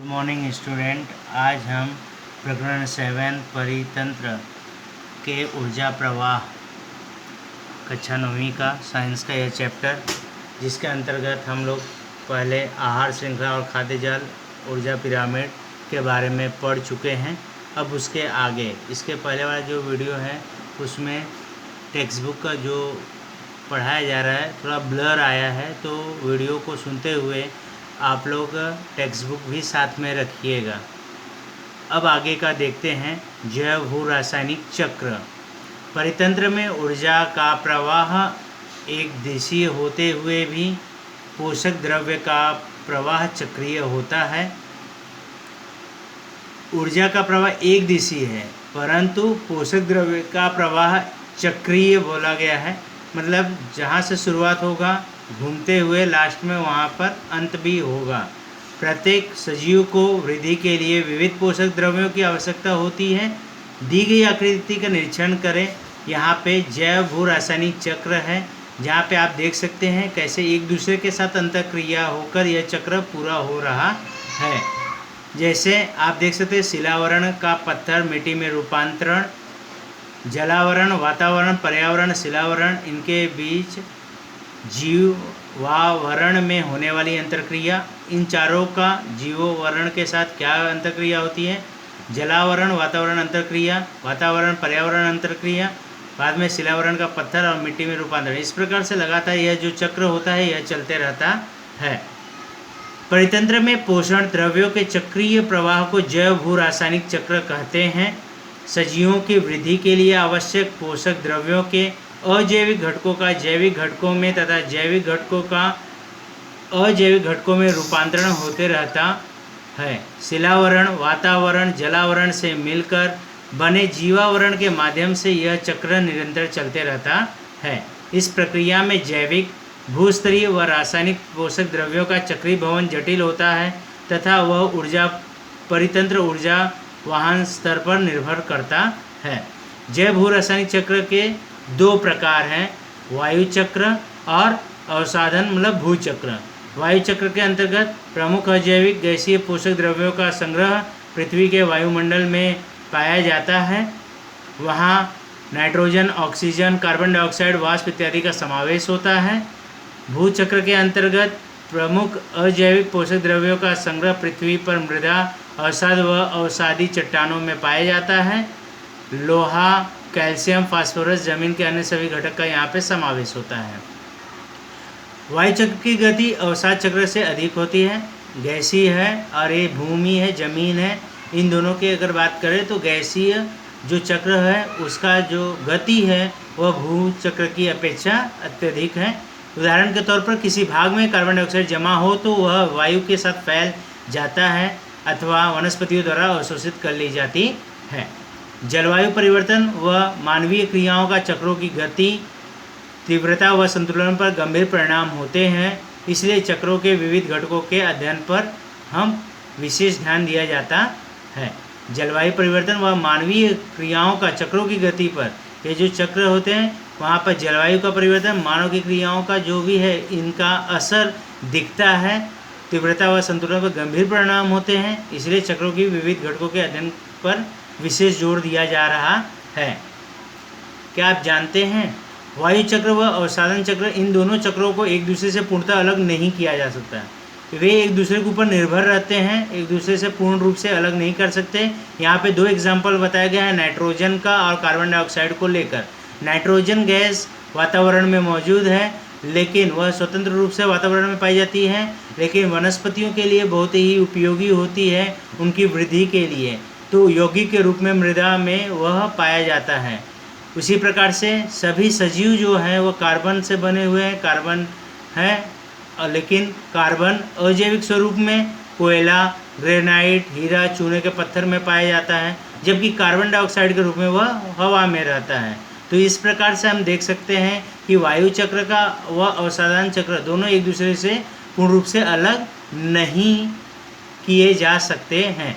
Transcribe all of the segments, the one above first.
Good morning student. आज हम प्रकरण 7 परितंत्र के ऊर्जा प्रवाह कक्षा 9वीं का साइंस का यह चैप्टर, जिसके अंतर्गत हम लोग पहले आहार श्रृंखला और खाद्य जाल ऊर्जा पिरामिड के बारे में पढ़ चुके हैं। अब उसके आगे इसके पहले वाला जो वीडियो है उसमें टेक्स्ट बुक का जो पढ़ाया जा रहा है थोड़ा ब्लर आया है, तो वीडियो को सुनते हुए आप लोग टेक्स्ट बुक भी साथ में रखिएगा। अब आगे का देखते हैं। जैव भू रासायनिक चक्र। परितंत्र में ऊर्जा का प्रवाह एक दिशीय होते हुए भी पोषक द्रव्य का प्रवाह चक्रीय होता है। ऊर्जा का प्रवाह एक दिशीय है, परंतु पोषक द्रव्य का प्रवाह चक्रीय बोला गया है। मतलब जहाँ से शुरुआत होगा घूमते हुए लास्ट में वहाँ पर अंत भी होगा। प्रत्येक सजीव को वृद्धि के लिए विविध पोषक द्रव्यों की आवश्यकता होती है। दी गई आकृति का निरीक्षण करें। यहाँ पे जैव भू रासायनिक चक्र है, जहाँ पे आप देख सकते हैं कैसे एक दूसरे के साथ अंतःक्रिया होकर यह चक्र पूरा हो रहा है। जैसे आप देख सकते हैं शिलावरण का पत्थर मिट्टी में रूपांतरण, जलावरण, वातावरण, पर्यावरण, शिलावरण, इनके बीच जीवावरण में होने वाली अंतर्क्रिया। इन चारों का जीवावरण के साथ क्या अंतर्क्रिया होती है? जलावरण, वातावरण अंतर्क्रिया, वातावरण पर्यावरण अंतर्क्रिया, बाद में शिलावरण का पत्थर और मिट्टी में रूपांतरण। इस प्रकार से लगातार यह जो चक्र होता है यह चलते रहता है। परितंत्र में पोषण द्रव्यों के चक्रीय प्रवाह को जैव भू रासायनिक चक्र कहते हैं। सजीवों की वृद्धि के लिए आवश्यक पोषक द्रव्यों के अजैविक घटकों का जैविक घटकों में तथा जैविक घटकों का अजैविक घटकों में रूपांतरण होते रहता है। शिलावरण, वातावरण, जलावरण से मिलकर बने जीवावरण के माध्यम से यह चक्र निरंतर चलते रहता है। इस प्रक्रिया में जैविक, भूस्तरीय व रासायनिक पोषक द्रव्यों का चक्रीय भवन जटिल होता है तथा वह ऊर्जा परितंत्र ऊर्जा वाहन स्तर पर निर्भर करता है। जैव भू रासायनिक चक्र के दो प्रकार हैं, वायु चक्र और अवसाधन मतलब भू चक्र। वायु चक्र के अंतर्गत प्रमुख अजैविक गैसीय पोषक द्रव्यों का संग्रह पृथ्वी के वायुमंडल में पाया जाता है। वहाँ नाइट्रोजन, ऑक्सीजन, कार्बन डाइऑक्साइड, वाष्प इत्यादि का समावेश होता है। भू चक्र के अंतर्गत प्रमुख अजैविक पोषक द्रव्यों का संग्रह पृथ्वी पर मृदा, अवसाद व अवसादी चट्टानों में पाया जाता है। लोहा, कैल्शियम, फास्फोरस, जमीन के अन्य सभी घटक का यहाँ पे समावेश होता है। वायु चक्र की गति अवसाद चक्र से अधिक होती है, गैसीय है, और ये भूमि है, जमीन है। इन दोनों की अगर बात करें तो गैसीय जो चक्र है उसका जो गति है वह भू चक्र की अपेक्षा अत्यधिक है। उदाहरण के तौर पर किसी भाग में कार्बन डाइऑक्साइड जमा हो तो वह वायु के साथ फैल जाता है अथवा वनस्पतियों द्वारा अवशोषित कर ली जाती है। जलवायु परिवर्तन व मानवीय क्रियाओं का चक्रों की गति, तीव्रता व संतुलन पर गंभीर परिणाम होते हैं। इसलिए चक्रों के विविध घटकों के अध्ययन पर हम विशेष ध्यान दिया जाता है। जलवायु परिवर्तन व मानवीय क्रियाओं का चक्रों की गति पर, ये जो चक्र होते हैं वहाँ पर जलवायु का परिवर्तन, मानव की क्रियाओं का जो भी है इनका असर दिखता है। तीव्रता व संतुलन पर गंभीर परिणाम होते हैं। इसलिए चक्रों की विविध घटकों के अध्ययन पर विशेष जोर दिया जा रहा है। क्या आप जानते हैं वायु चक्र व अवसादन चक्र, इन दोनों चक्रों को एक दूसरे से पूर्णतः अलग नहीं किया जा सकता। वे एक दूसरे के ऊपर निर्भर रहते हैं, एक दूसरे से पूर्ण रूप से अलग नहीं कर सकते। यहाँ पे दो एग्जाम्पल बताया गया है नाइट्रोजन का और कार्बन डाइऑक्साइड को लेकर। नाइट्रोजन गैस वातावरण में मौजूद है लेकिन वह स्वतंत्र रूप से वातावरण में पाई जाती है, लेकिन वनस्पतियों के लिए बहुत ही उपयोगी होती है उनकी वृद्धि के लिए, तो यौगिक के रूप में मृदा में वह पाया जाता है। उसी प्रकार से सभी सजीव जो हैं वह कार्बन से बने हुए हैं, कार्बन है, लेकिन कार्बन अजैविक स्वरूप में कोयला, ग्रेनाइट, हीरा, चूने के पत्थर में पाया जाता है, जबकि कार्बन डाइऑक्साइड के रूप में वह हवा में रहता है। तो इस प्रकार से हम देख सकते हैं कि वायु चक्र का व अवसादन चक्र दोनों एक दूसरे से पूर्ण रूप से अलग नहीं किए जा सकते हैं।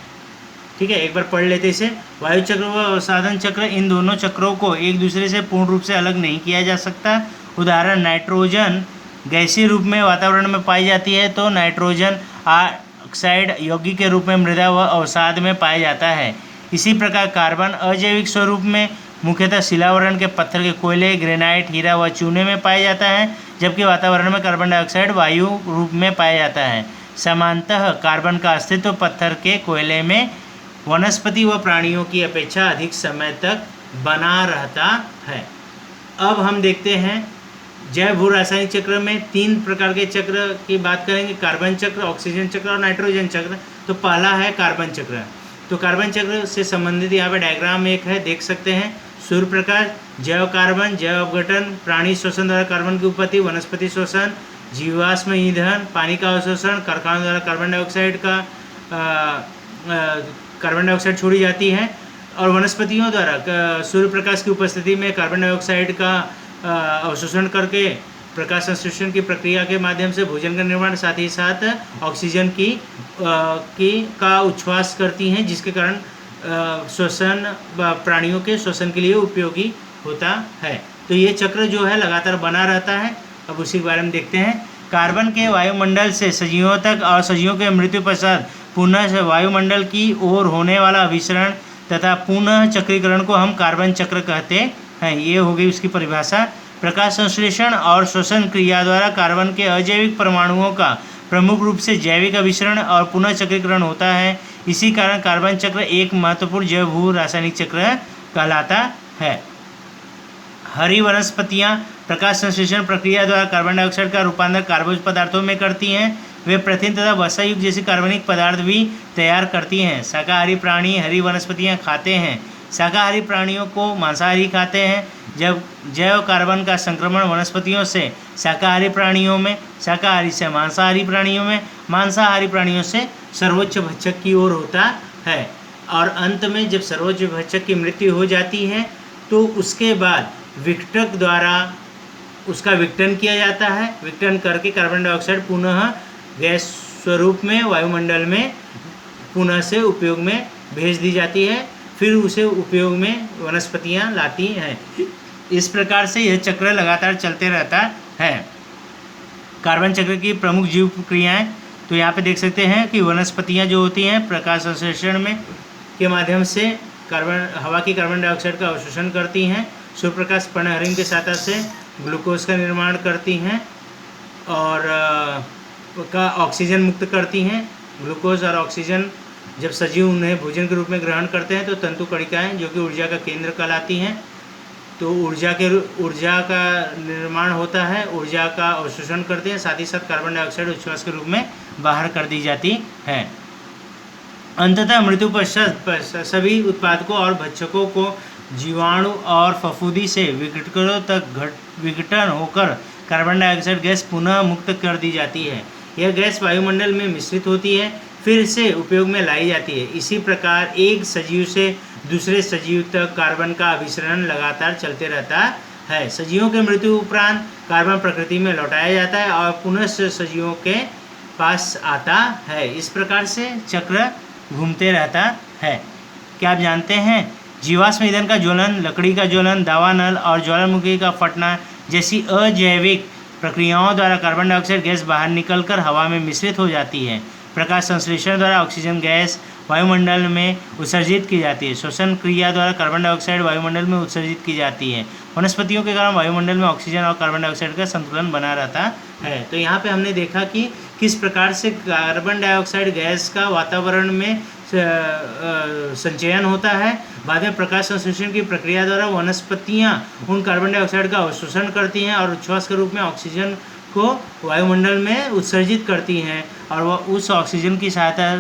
ठीक है, एक बार पढ़ लेते इसे। वायु चक्र व अवसादन चक्र, इन दोनों चक्रों को एक दूसरे से पूर्ण रूप से अलग नहीं किया जा सकता। उदाहरण, नाइट्रोजन गैसीय रूप में वातावरण में पाई जाती है तो नाइट्रोजन डाइऑक्साइड यौगिक के रूप में मृदा व अवसाद में पाया जाता है। इसी प्रकार कार्बन अजैविक स्वरूप में मुख्यतः शिलावरण के पत्थर के कोयले, ग्रेनाइट, हीरा व चूने में पाया जाता है, जबकि वातावरण में कार्बन डाइऑक्साइड वायु रूप में पाया जाता है। समानतः कार्बन का अस्तित्व पत्थर के कोयले में वनस्पति व प्राणियों की अपेक्षा अधिक समय तक बना रहता है। अब हम देखते हैं जैव भू रासायनिक चक्र में 3 प्रकार के चक्र की बात करेंगे, कार्बन चक्र, ऑक्सीजन चक्र और नाइट्रोजन चक्र। तो पहला है कार्बन चक्र। तो कार्बन चक्र से संबंधित यहाँ पे डायग्राम एक है, देख सकते हैं। सूर्य प्रकाश, जैव कार्बन, जैव अपघटन, प्राणी श्वसन द्वारा कार्बन की उत्पत्ति, वनस्पति श्वसन, जीवाश्म ईंधन, पानी का अवशोषण, कारखानों द्वारा कार्बन डाइऑक्साइड छोड़ी जाती है, और वनस्पतियों द्वारा सूर्य प्रकाश की उपस्थिति में कार्बन डाइऑक्साइड का अवशोषण करके प्रकाश संश्लेषण की प्रक्रिया के माध्यम से भोजन का निर्माण, साथ ही साथ ऑक्सीजन का उच्छ्वास करती हैं, जिसके कारण श्वसन प्राणियों के श्वसन के लिए उपयोगी होता है। तो ये चक्र जो है लगातार बना रहता है। अब उसी के बारे में देखते हैं। कार्बन के वायुमंडल से सजीवों तक और सजीवों के मृत्यु पश्चात पुनः वायुमंडल की ओर होने वाला अभिसरण तथा पुनः चक्रीकरण को हम कार्बन चक्र कहते हैं। ये हो गई उसकी परिभाषा। प्रकाश संश्लेषण और श्वसन क्रिया द्वारा कार्बन के अजैविक परमाणुओं का प्रमुख रूप से जैविक अभिसरण और पुनः चक्रीकरण होता है। इसी कारण कार्बन चक्र एक महत्वपूर्ण जैव भू रासायनिक चक्र कहलाता है। हरी वनस्पतियाँ प्रकाश संश्लेषण प्रक्रिया द्वारा कार्बन डाइऑक्साइड का रूपांतर कार्बोज पदार्थों में करती हैं। वे प्रथिन तथा वसा युक्त जैसे कार्बनिक पदार्थ भी तैयार करती हैं। शाकाहारी प्राणी हरी वनस्पतियाँ खाते हैं। शाकाहारी प्राणियों को मांसाहारी खाते हैं। जब जैव कार्बन का संक्रमण वनस्पतियों से शाकाहारी प्राणियों में, शाकाहारी से मांसाहारी प्राणियों में, मांसाहारी प्राणियों से सर्वोच्च भक्षक की ओर होता है, और अंत में जब सर्वोच्च भक्षक की मृत्यु हो जाती है तो उसके बाद विघटक द्वारा उसका विघटन किया जाता है। विघटन करके कार्बन डाइऑक्साइड पुनः गैस स्वरूप में वायुमंडल में पुनः से उपयोग में भेज दी जाती है। फिर उसे उपयोग में वनस्पतियाँ लाती हैं। इस प्रकार से यह चक्र लगातार चलते रहता है। कार्बन चक्र की प्रमुख जीव प्रक्रियाएँ तो यहाँ पे देख सकते हैं कि वनस्पतियाँ जो होती हैं प्रकाश संश्लेषण में के माध्यम से हवा की कार्बन डाइऑक्साइड का अवशोषण करती हैं। सूर्य प्रकाश पर्णहरिण के सहायता से ग्लूकोज का निर्माण करती हैं और का ऑक्सीजन मुक्त करती हैं। ग्लूकोज और ऑक्सीजन जब सजीव उन्हें भोजन के रूप में ग्रहण करते हैं तो तंतु कणिकाएँ जो कि ऊर्जा का केंद्र कहलाती हैं, तो ऊर्जा का निर्माण होता है, ऊर्जा का अवशोषण करते हैं, साथ ही साथ कार्बन डाइऑक्साइड उच्छ्वास के रूप में बाहर कर दी जाती है। अंततः मृत्यु पश्चात सभी उत्पादकों और भक्षकों को जीवाणु और फफूंदी से विघटकों तक विघटन होकर कार्बन डाइऑक्साइड गैस पुनः मुक्त कर दी जाती है। यह गैस वायुमंडल में मिश्रित होती है, फिर से उपयोग में लाई जाती है। इसी प्रकार एक सजीव से दूसरे सजीव तक कार्बन का अभिसरण लगातार चलते रहता है। सजीवों के मृत्यु उपरांत कार्बन प्रकृति में लौटाया जाता है और पुनः सजीवों के पास आता है। इस प्रकार से चक्र घूमते रहता है। क्या आप जानते हैं जीवाश्म ईंधन का ज्वलन, लकड़ी का ज्वलन, दावानल और ज्वालामुखी का फटना जैसी अजैविक प्रक्रियाओं द्वारा कार्बन डाइऑक्साइड गैस बाहर निकलकर हवा में मिश्रित हो जाती है। प्रकाश संश्लेषण द्वारा ऑक्सीजन गैस वायुमंडल में उत्सर्जित की जाती है। श्वसन क्रिया द्वारा कार्बन डाइऑक्साइड वायुमंडल में उत्सर्जित की जाती है। वनस्पतियों के कारण वायुमंडल में ऑक्सीजन और कार्बन डाइऑक्साइड का संतुलन बना रहता है। तो यहाँ पे हमने देखा कि किस प्रकार से कार्बन डाइऑक्साइड गैस का वातावरण में संचयन होता है। बाद में प्रकाश संश्लेषण की प्रक्रिया द्वारा वनस्पतियाँ उन कार्बन डाइऑक्साइड का अवशोषण करती हैं और उच्छ्वास के रूप में ऑक्सीजन को वायुमंडल में उत्सर्जित करती हैं, और वह उस ऑक्सीजन की सहायता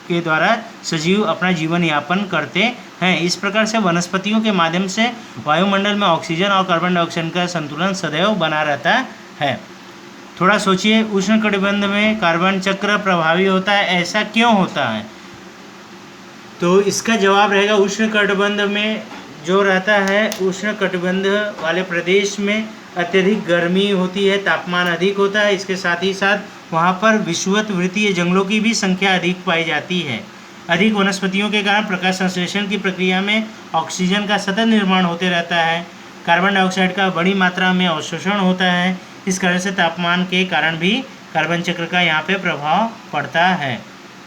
के द्वारा सजीव अपना जीवन यापन करते हैं। इस प्रकार से वनस्पतियों के माध्यम से वायुमंडल में ऑक्सीजन और कार्बन डाइऑक्साइड का संतुलन सदैव बना रहता है। थोड़ा सोचिए, उष्णकटिबंध में कार्बन चक्र प्रभावी होता है, ऐसा क्यों होता है? तो इसका जवाब रहेगा उष्णकटिबंध में जो रहता है, उष्णकटिबंध वाले प्रदेश में अत्यधिक गर्मी होती है, तापमान अधिक होता है। इसके साथ ही साथ वहाँ पर विषुवत वृत्तीय जंगलों की भी संख्या अधिक पाई जाती है। अधिक वनस्पतियों के कारण प्रकाश संश्लेषण की प्रक्रिया में ऑक्सीजन का सतत निर्माण होते रहता है। कार्बन डाइऑक्साइड का बड़ी मात्रा में अवशोषण होता है। इस कारण से तापमान के कारण भी कार्बन चक्र का यहाँ पे प्रभाव पड़ता है।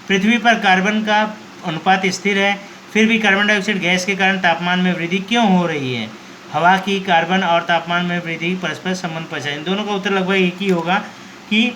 पृथ्वी पर कार्बन का अनुपात स्थिर है, फिर भी कार्बन डाइऑक्साइड गैस के कारण तापमान में वृद्धि क्यों हो रही है? हवा की कार्बन और तापमान में वृद्धि परस्पर संबंध पहुँचा। इन दोनों का उत्तर लगभग एक ही होगा कि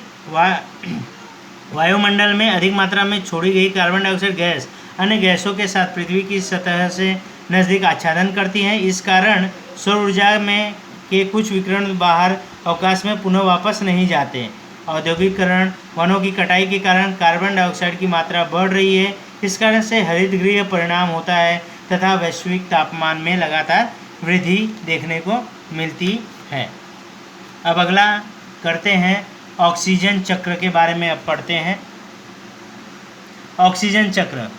वायुमंडल में अधिक मात्रा में छोड़ी गई कार्बन डाइऑक्साइड गैस अन्य गैसों के साथ पृथ्वी की सतह से नज़दीक आच्छादन करती हैं। इस कारण सौर ऊर्जा में के कुछ विकिरण बाहर अवकाश में पुनः वापस नहीं जाते। औद्योगिकरण, वनों की कटाई के कारण कार्बन डाइऑक्साइड की मात्रा बढ़ रही है। इस कारण से हरितगृह परिणाम होता है तथा वैश्विक तापमान में लगातार वृद्धि देखने को मिलती है। अब अगला करते हैं ऑक्सीजन चक्र के बारे में। अब पढ़ते हैं ऑक्सीजन चक्र।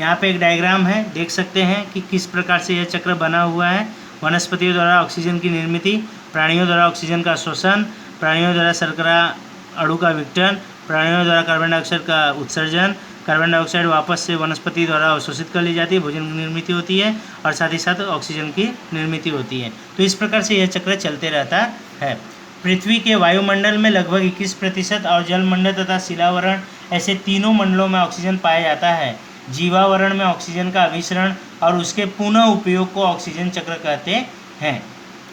यहाँ पे एक डायग्राम है, देख सकते हैं कि किस प्रकार से यह चक्र बना हुआ है। वनस्पतियों द्वारा ऑक्सीजन की निर्मिति, प्राणियों द्वारा ऑक्सीजन का शोषण, प्राणियों द्वारा शर्करा अणु का विघटन, प्राणियों द्वारा कार्बन डाइऑक्साइड का उत्सर्जन, कार्बन डाइऑक्साइड वापस से वनस्पति द्वारा अवशोषित कर ली जाती है, भोजन की निर्मिति होती है और साथ ही साथ ऑक्सीजन की निर्मिति होती है। तो इस प्रकार से यह चक्र चलते रहता है। पृथ्वी के वायुमंडल में लगभग 21% और जलमंडल तथा शिलावरण ऐसे तीनों मंडलों में ऑक्सीजन पाया जाता है। जीवावरण में ऑक्सीजन का अभिसरण और उसके पुनः उपयोग को ऑक्सीजन चक्र कहते हैं।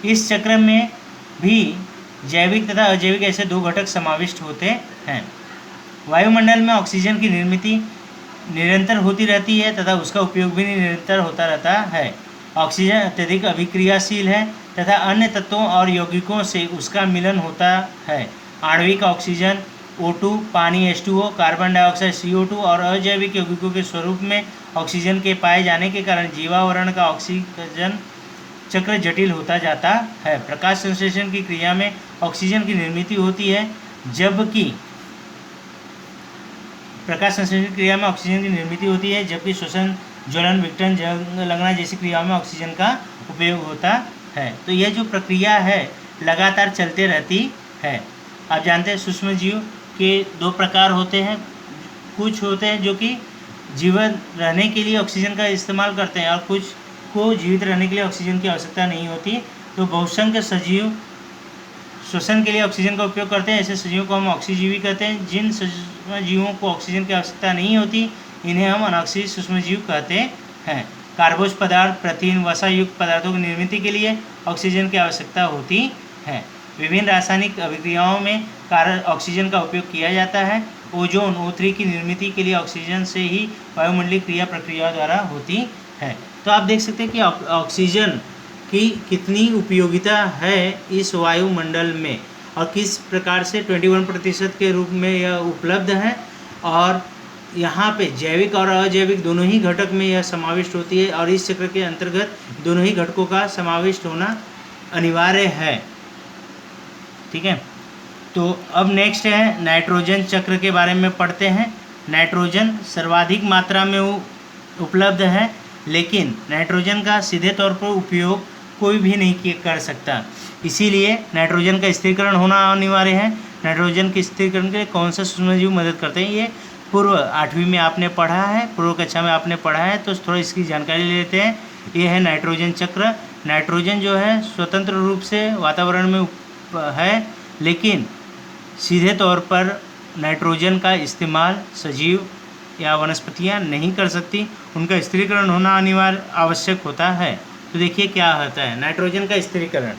इस चक्र में भी जैविक तथा अजैविक ऐसे दो घटक समाविष्ट होते हैं। वायुमंडल में ऑक्सीजन की निर्मिति निरंतर होती रहती है तथा उसका उपयोग भी निरंतर होता रहता है। ऑक्सीजन अत्यधिक अभिक्रियाशील है तथा अन्य तत्वों और यौगिकों से उसका मिलन होता है। आणविक ऑक्सीजन O2, पानी H2O, कार्बन डाइऑक्साइड CO2 और अजैविक यौगिकों के स्वरूप में ऑक्सीजन के पाए जाने के कारण जीवावरण का ऑक्सीजन चक्र जटिल होता जाता है। प्रकाश संश्लेषण की क्रिया में ऑक्सीजन की निर्मिति होती है, जबकि श्वसन, ज्वलन, विघटन, जंग लगना जैसी क्रियाओं में ऑक्सीजन का उपयोग होता है। तो यह जो प्रक्रिया है लगातार चलते रहती है। आप जानते हैं सूक्ष्म जीव के दो प्रकार होते हैं। कुछ होते हैं जो कि जीवन रहने के लिए ऑक्सीजन का इस्तेमाल करते हैं और कुछ को जीवित रहने के लिए ऑक्सीजन की आवश्यकता नहीं होती। तो बहुसंख्यक सजीव श्वसन के लिए ऑक्सीजन का उपयोग करते हैं। ऐसे सजीवों को हम ऑक्सीजीवी कहते हैं। जिन सूक्ष्म जीवों को ऑक्सीजन की आवश्यकता नहीं होती इन्हें हम अनऑक्सीय सूक्ष्म जीव कहते हैं। कार्बोज पदार्थ, प्रोटीन, वसा युक्त पदार्थों की निर्मिति के लिए ऑक्सीजन की आवश्यकता होती है। विभिन्न रासायनिक अभिक्रियाओं में ऑक्सीजन का उपयोग किया जाता है। ओजोन O3 की निर्मिति के लिए ऑक्सीजन से ही वायुमंडलीय क्रिया प्रक्रिया द्वारा होती है। तो आप देख सकते हैं कि ऑक्सीजन की कितनी उपयोगिता है इस वायुमंडल में और किस प्रकार से 21% के रूप में यह उपलब्ध है। और यहाँ पे जैविक और अजैविक दोनों ही घटक में यह समाविष्ट होती है और इस चक्र के अंतर्गत दोनों ही घटकों का समाविष्ट होना अनिवार्य है। ठीक है, तो अब नेक्स्ट है नाइट्रोजन चक्र के बारे में पढ़ते हैं। नाइट्रोजन सर्वाधिक मात्रा में उपलब्ध है, लेकिन नाइट्रोजन का सीधे तौर पर उपयोग कोई भी नहीं कर सकता, इसीलिए नाइट्रोजन का स्थिरीकरण होना अनिवार्य है। नाइट्रोजन के स्थिरीकरण के लिए कौन सा सूक्ष्मजीव मदद करते हैं, ये पूर्व 8वीं में आपने पढ़ा है, पूर्व कक्षा में आपने पढ़ा है, तो थोड़ा इसकी जानकारी ले लेते हैं। ये है नाइट्रोजन चक्र। नाइट्रोजन जो है स्वतंत्र रूप से वातावरण में है, लेकिन सीधे तौर पर नाइट्रोजन का इस्तेमाल सजीव या वनस्पतियां नहीं कर सकती, उनका स्थिरीकरण होना अनिवार्य आवश्यक होता है। तो देखिए क्या होता है नाइट्रोजन का स्थिरीकरण।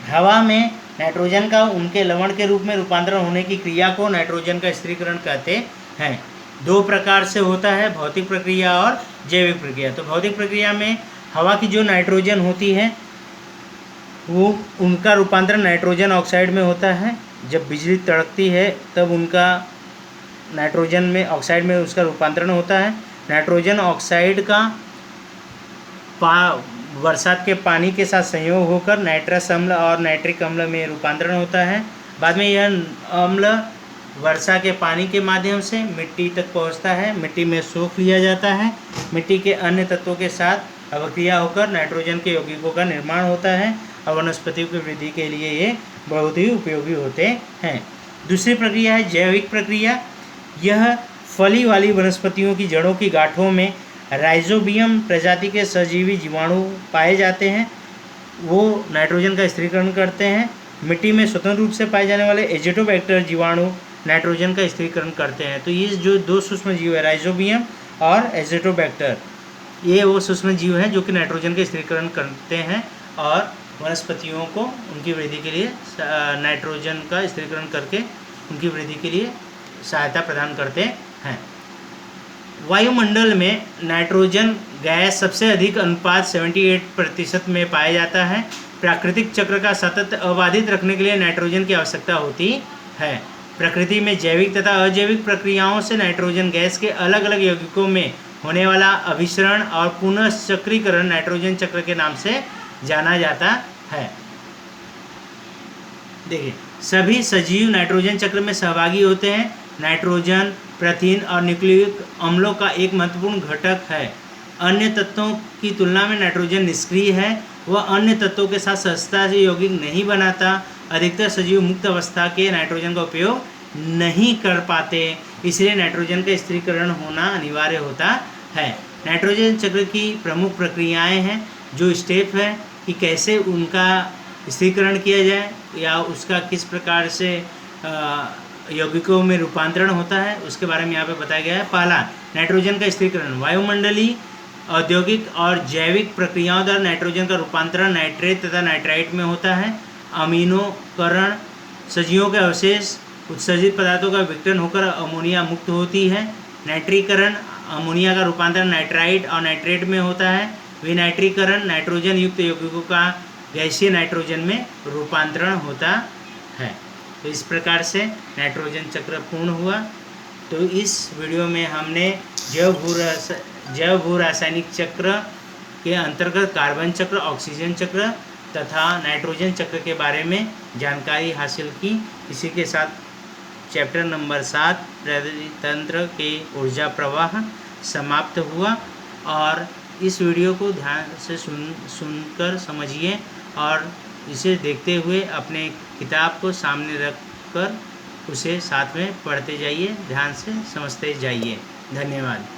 हवा में नाइट्रोजन का उनके लवण के रूप में रूपांतरण होने की क्रिया को नाइट्रोजन का स्थिरीकरण कहते हैं। दो प्रकार से होता है, भौतिक प्रक्रिया और जैविक प्रक्रिया। तो भौतिक प्रक्रिया में हवा की जो नाइट्रोजन होती है वो उनका रूपांतरण नाइट्रोजन ऑक्साइड में होता है। जब बिजली तड़कती है तब उनका नाइट्रोजन में ऑक्साइड में उसका रूपांतरण होता है। नाइट्रोजन ऑक्साइड का बरसात के पानी के साथ संयोग होकर नाइट्रस अम्ल और नाइट्रिक अम्ल में रूपांतरण होता है। बाद में यह अम्ल वर्षा के पानी के माध्यम से मिट्टी तक पहुंचता है, मिट्टी में सोख लिया जाता है। मिट्टी के अन्य तत्वों के साथ अभिक्रिया होकर नाइट्रोजन के यौगिकों का निर्माण होता है और वनस्पतियों की वृद्धि के लिए ये बहुत ही उपयोगी होते हैं। दूसरी प्रक्रिया है जैविक प्रक्रिया। यह फली वाली वनस्पतियों की जड़ों की गांठों में राइजोबियम प्रजाति के सजीवी जीवाणु पाए जाते हैं। वो नाइट्रोजन का स्थिरीकरण करते हैं। मिट्टी में स्वतंत्र रूप से पाए जाने वाले एजेटोबैक्टर जीवाणु नाइट्रोजन का स्थिरीकरण करते हैं। तो ये जो दो सूक्ष्म जीव है, राइजोबियम और एज़ोटोबैक्टर, ये वो सूक्ष्म जीव हैं जो कि नाइट्रोजन का स्थिरीकरण करते हैं और वनस्पतियों को उनकी वृद्धि के लिए नाइट्रोजन का स्थिरीकरण करके उनकी वृद्धि के लिए सहायता प्रदान करते हैं। वायुमंडल में नाइट्रोजन गैस सबसे अधिक अनुपात 78% में पाया जाता है। प्राकृतिक चक्र का सतत अबाधित रखने के लिए नाइट्रोजन की आवश्यकता होती है। प्रकृति में जैविक तथा अजैविक प्रक्रियाओं से नाइट्रोजन गैस के अलग अलग यौगिकों में होने वाला अभिसरण और पुनःचक्रीकरण नाइट्रोजन चक्र के नाम से जाना जाता है। देखिए, सभी सजीव नाइट्रोजन चक्र में सहभागी होते हैं। नाइट्रोजन प्रोटीन और न्यूक्लिक अम्लों का एक महत्वपूर्ण घटक है। अन्य तत्वों की तुलना में नाइट्रोजन निष्क्रिय है। वह अन्य तत्वों के साथ सहजता से यौगिक नहीं बनाता। अधिकतर सजीव मुक्त अवस्था के नाइट्रोजन का उपयोग नहीं कर पाते, इसलिए नाइट्रोजन का स्थिरीकरण होना अनिवार्य होता है। नाइट्रोजन चक्र की प्रमुख प्रक्रियाएं हैं, जो स्टेप है कि कैसे उनका स्थिरीकरण किया जाए या उसका किस प्रकार से यौगिकों में रूपांतरण होता है, उसके बारे में यहाँ पे बताया गया है। पहला, नाइट्रोजन का स्थिरीकरण। वायुमंडलीय, औद्योगिक और जैविक प्रक्रियाओं द्वारा नाइट्रोजन का रूपांतरण नाइट्रेट तथा नाइट्राइट में होता है। अमीनोकरण, सजीवों के अवशेष उत्सर्जित पदार्थों का विघटन होकर अमोनिया मुक्त होती है। नाइट्रीकरण, अमोनिया का रूपांतरण नाइट्राइट और नाइट्रेट में होता है। विनाइट्रीकरण, नाइट्रोजन युक्त यौगिकों का गैसीय नाइट्रोजन में रूपांतरण होता है। तो इस प्रकार से नाइट्रोजन चक्र पूर्ण हुआ। तो इस वीडियो में हमने जैव भू रासायनिक चक्र के अंतर्गत कार्बन चक्र, ऑक्सीजन चक्र तथा नाइट्रोजन चक्र के बारे में जानकारी हासिल की। इसी के साथ चैप्टर नंबर 7 प्रतितंत्र के ऊर्जा प्रवाह समाप्त हुआ। और इस वीडियो को ध्यान से सुनकर समझिए और इसे देखते हुए अपने किताब को सामने रख कर उसे साथ में पढ़ते जाइए, ध्यान से समझते जाइए। धन्यवाद।